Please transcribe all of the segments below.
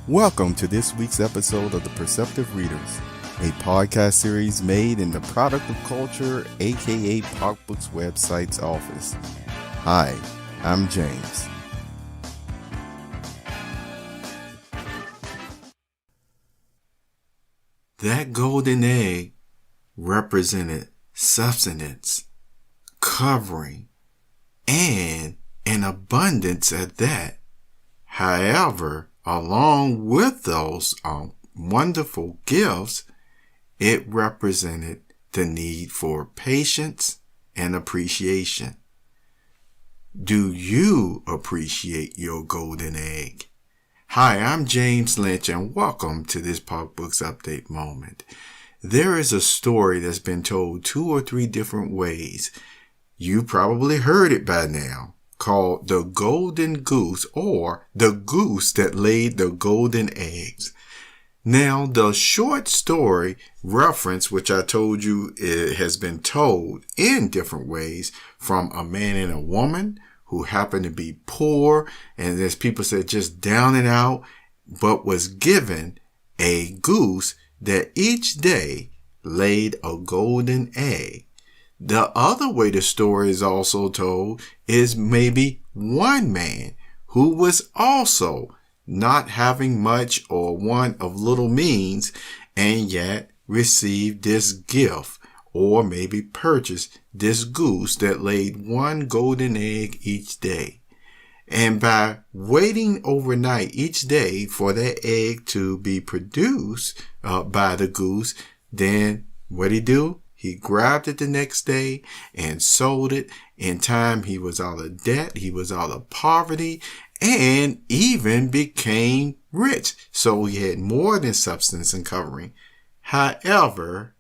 Welcome to this week's episode of The Perceptive Readers, a podcast series made in the Product of Culture, aka PocbooksCrypto's website's office. Hi, I'm James. That golden egg represented substance, covering, and an abundance at that. However, along with those wonderful gifts, it represented the need for patience and appreciation. Do you appreciate your golden egg? Hi, I'm James Lynch, and welcome to this PocbooksCrypto Update moment. There is a story that's been told 2 or 3 different ways. You probably heard it by now, called The Golden Goose, or The Goose That Laid the Golden Eggs. Now, the short story reference, which I told you it has been told in different ways, from a man and a woman who happened to be poor, and as people said, just down and out, but was given a goose that each day laid a golden egg. The other way the story is also told is maybe one man who was also not having much or one of little means, and yet received this gift, or maybe purchased this goose that laid one golden egg each day. And by waiting overnight each day for that egg to be produced by the goose, then what'd he do? He grabbed it the next day and sold it. In time, he was out of debt, he was out of poverty, and even became rich. So he had more than substance and covering. However,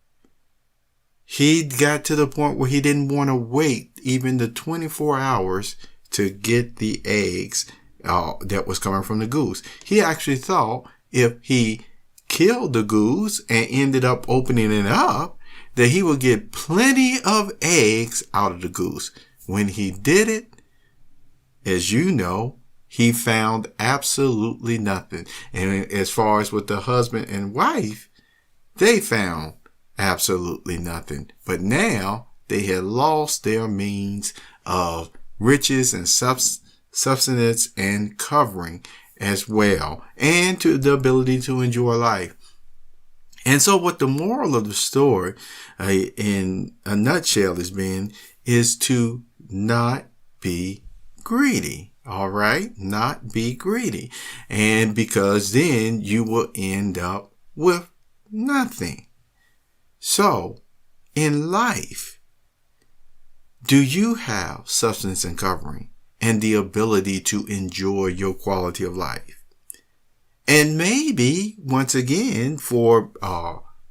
he got to the point where he didn't want to wait even the 24 hours to get the eggs that was coming from the goose. He actually thought if he killed the goose and ended up opening it up, that he would get plenty of eggs out of the goose. When he did it, as you know, he found absolutely nothing. And as far as with the husband and wife, they found absolutely nothing. But now they had lost their means of riches and substance and covering as well, and to the ability to enjoy life. And so what the moral of the story, in a nutshell, is to not be greedy. All right? Not be greedy. And because then you will end up with nothing. So, in life, do you have substance and covering and the ability to enjoy your quality of life? And maybe, once again, for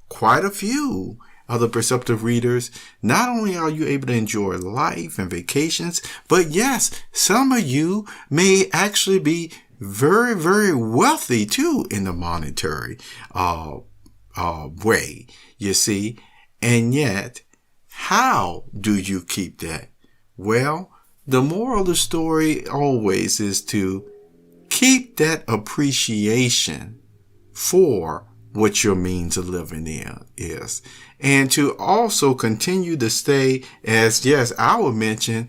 quite a few of the perceptive readers, not only are you able to enjoy life and vacations, but yes, some of you may actually be very, very wealthy too in the monetary way, you see. And yet, how do you keep that? Well, the moral of the story always is to keep that appreciation for what your means of living is. And to also continue to stay, as yes, I would mention,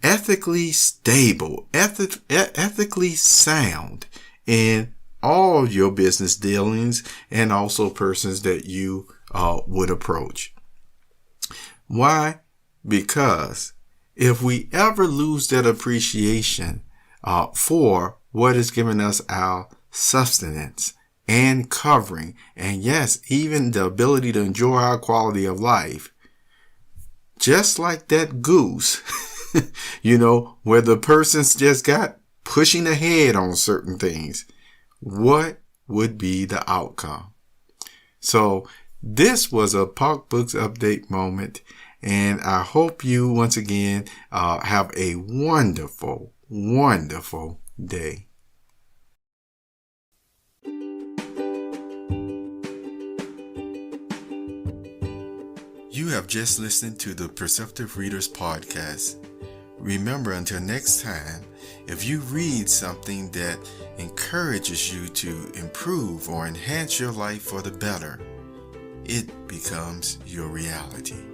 ethically stable, ethically sound in all your business dealings, and also persons that you would approach. Why? Because if we ever lose that appreciation for what has given us our sustenance and covering, and yes, even the ability to enjoy our quality of life, just like that goose, where the person's just got pushing ahead on certain things, what would be the outcome? So this was a PocbooksCrypto update moment, and I hope you once again have a wonderful, wonderful day. You have just listened to the Perceptive Readers podcast. Remember, until next time, if you read something that encourages you to improve or enhance your life for the better, it becomes your reality.